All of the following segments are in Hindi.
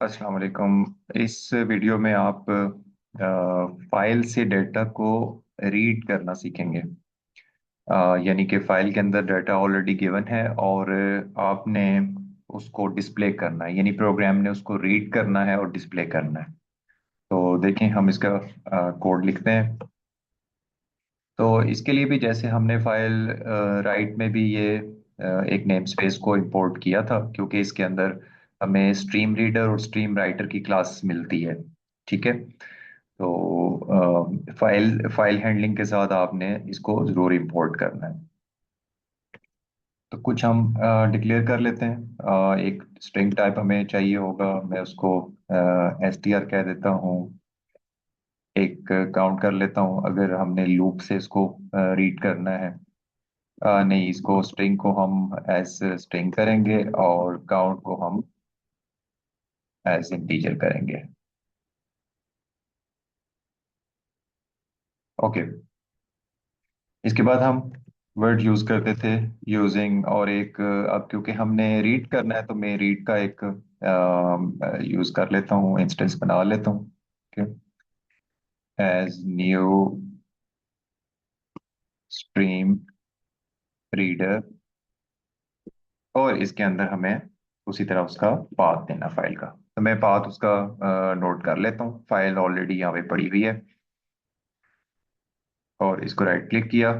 अस्सलाम वालेकुम। इस वीडियो में आप फाइल से डेटा को रीड करना सीखेंगे। यानी कि फाइल के अंदर डाटा ऑलरेडी गिवन है और आपने उसको डिस्प्ले करना है, यानी प्रोग्राम ने उसको रीड करना है और डिस्प्ले करना है। तो देखें, हम इसका कोड लिखते हैं। तो इसके लिए भी जैसे हमने फाइल राइट में भी ये एक नेम स्पेस को इंपोर्ट किया था, क्योंकि इसके अंदर हमें स्ट्रीम रीडर और स्ट्रीम राइटर की क्लास मिलती है। ठीक है। तो फाइल फाइल हैंडलिंग के साथ आपने इसको जरूर इंपोर्ट करना है। तो कुछ हम डिक्लेयर कर लेते हैं। एक स्ट्रिंग टाइप हमें चाहिए होगा, मैं उसको str कह देता हूँ। एक काउंट कर लेता हूँ, अगर हमने लूप से इसको रीड करना है। नहीं, इसको स्ट्रिंग को हम एज स्ट्रिंग करेंगे और काउंट को हम एज इंटीजर करेंगे। ओके। इसके बाद हम वर्ड यूज करते थे यूजिंग, और एक अब क्योंकि हमने रीड करना है तो मैं रीड का एक यूज कर लेता हूँ, इंस्टेंस बना लेता हूँ। एज न्यू स्ट्रीम रीडर, और इसके अंदर हमें उसी तरह उसका पाथ देना फाइल का। तो मैं पाथ उसका नोट कर लेता हूँ। फाइल ऑलरेडी यहाँ पे पड़ी हुई है और इसको राइट क्लिक किया,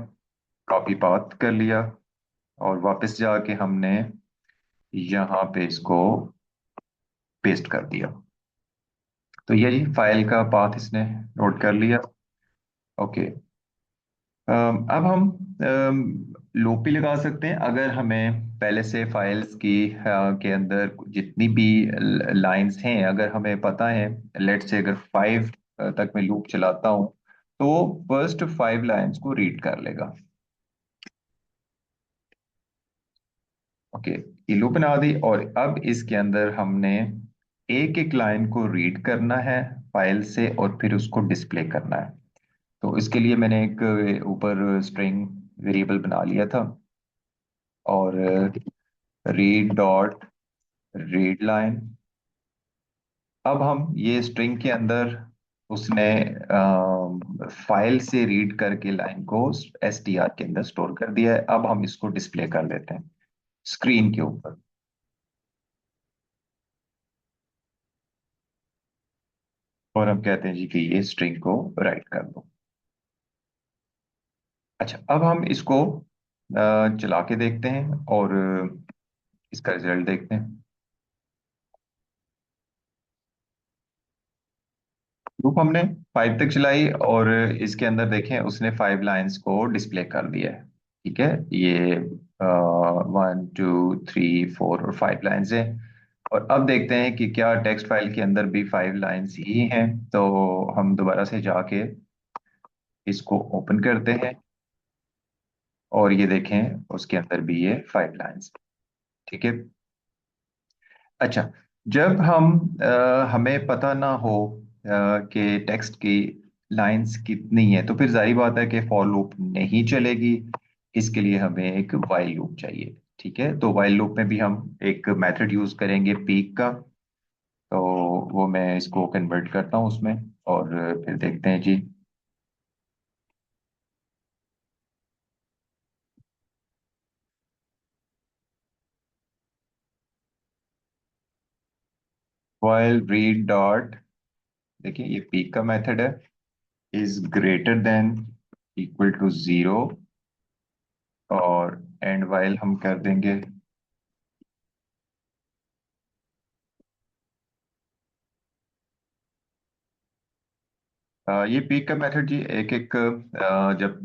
कॉपी पाथ कर लिया, और वापस जाके हमने यहाँ पे इसको पेस्ट कर दिया। तो ये जी फाइल का पाथ इसने नोट कर लिया। ओके। अब हम लूप भी लगा सकते हैं, अगर हमें पहले से फाइल्स की के अंदर जितनी भी लाइंस हैं अगर हमें पता है। लेट से अगर 5 तक मैं लूप चलाता हूँ तो फर्स्ट 5 लाइंस को रीड कर लेगा। ओके। ये लूप बना दी, और अब इसके अंदर हमने एक एक लाइन को रीड करना है फाइल से और फिर उसको डिस्प्ले करना है। तो इसके लिए मैंने एक ऊपर स्ट्रिंग वेरिएबल बना लिया था, और रीड डॉट रीड लाइन। अब हम ये स्ट्रिंग के अंदर उसने फाइल से रीड करके लाइन को str के अंदर स्टोर कर दिया है। अब हम इसको डिस्प्ले कर देते हैं स्क्रीन के ऊपर, और हम कहते हैं जी कि ये स्ट्रिंग को राइट कर दो। अच्छा, अब हम इसको चला के देखते हैं और इसका रिजल्ट देखते हैं। लूप हमने 5 तक चलाई और इसके अंदर देखें उसने 5 लाइंस को डिस्प्ले कर दिया है। ठीक है। ये 1 2 3 4 और 5 लाइंस है। और अब देखते हैं कि क्या टेक्स्ट फाइल के अंदर भी 5 लाइंस ही हैं। तो हम दोबारा से जाके इसको ओपन करते हैं, और ये देखें उसके अंदर भी ये 5 लाइंस। ठीक है। अच्छा, जब हमें पता ना हो कि टेक्स्ट की लाइंस कितनी है, तो फिर जाहिर बात है कि फॉर लूप नहीं चलेगी। इसके लिए हमें एक वाइल लूप चाहिए। ठीक है। तो वाइल लूप में भी हम एक मेथड यूज करेंगे पीक का। तो वो मैं इसको कन्वर्ट करता हूँ उसमें, और फिर देखते हैं जी। वाइल रीड डॉट, देखिए ये पीक का मेथड है, is greater than equal to 0, और एंड वाइल हम कर देंगे। ये पीक का मेथड जी एक एक जब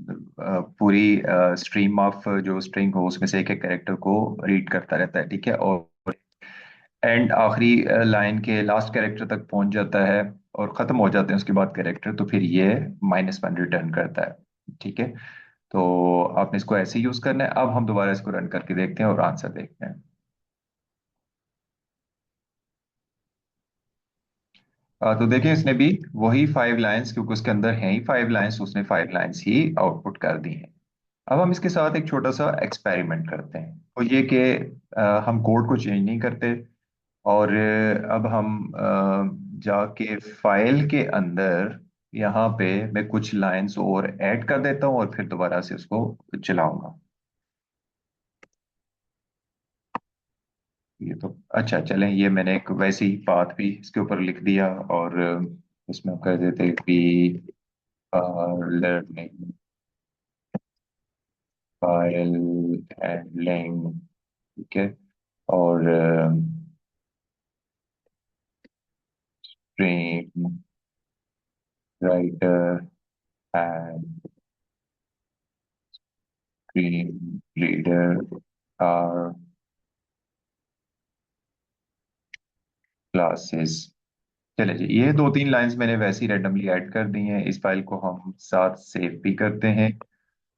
पूरी स्ट्रीम ऑफ जो स्ट्रिंग हो उसमें से एक एक कैरेक्टर को रीड करता रहता है। ठीक है। और एंड आखिरी लाइन के लास्ट कैरेक्टर तक पहुंच जाता है और खत्म हो जाते हैं उसके बाद कैरेक्टर, तो फिर ये -1 रिटर्न करता है। ठीक है। तो आपने इसको ऐसे यूज करना है। अब हम दोबारा इसको रन करके देखते हैं और आंसर देखते हैं। तो देखिए इसने भी वही 5 लाइंस, क्योंकि उसके अंदर है ही 5 लाइंस, उसने 5 लाइंस ही आउटपुट कर दी हैं। अब हम इसके साथ एक छोटा सा एक्सपेरिमेंट करते हैं, तो ये कि हम कोड को चेंज नहीं करते, और अब हम जाके फाइल के अंदर यहाँ पे मैं कुछ लाइंस और ऐड कर देता हूँ और फिर दोबारा से उसको चलाऊंगा। ये तो अच्छा, चलें, ये मैंने एक वैसे ही पाथ भी इसके ऊपर लिख दिया। और इसमें हम कर देते कि लर्निंग फाइल हैंडलिंग, ठीक है। और stream writer and screen reader are classes. चले जी, ये दो तीन लाइंस मैंने वैसे ही रैंडमली ऐड कर दी हैं। इस फाइल को हम साथ सेव भी करते हैं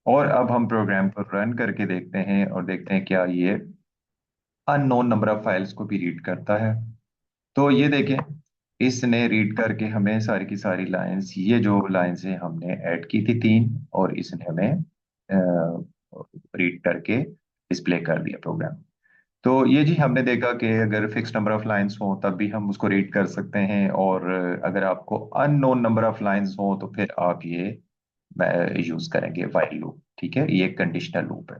और अब हम प्रोग्राम को रन करके देखते हैं और देखते हैं क्या ये अननोन नंबर ऑफ फाइल्स को भी रीड करता है। तो ये देखें, इसने रीड करके हमें सारी की सारी लाइंस, ये जो लाइंस है हमने ऐड की थी तीन, और इसने हमें रीड करके डिस्प्ले कर दिया प्रोग्राम। तो ये जी हमने देखा कि अगर फिक्स नंबर ऑफ लाइंस हो तब भी हम उसको रीड कर सकते हैं, और अगर आपको अननोन नंबर ऑफ लाइंस हो तो फिर आप ये यूज करेंगे व्हाइल लूप। ठीक है, ये एक कंडीशनल लूप है।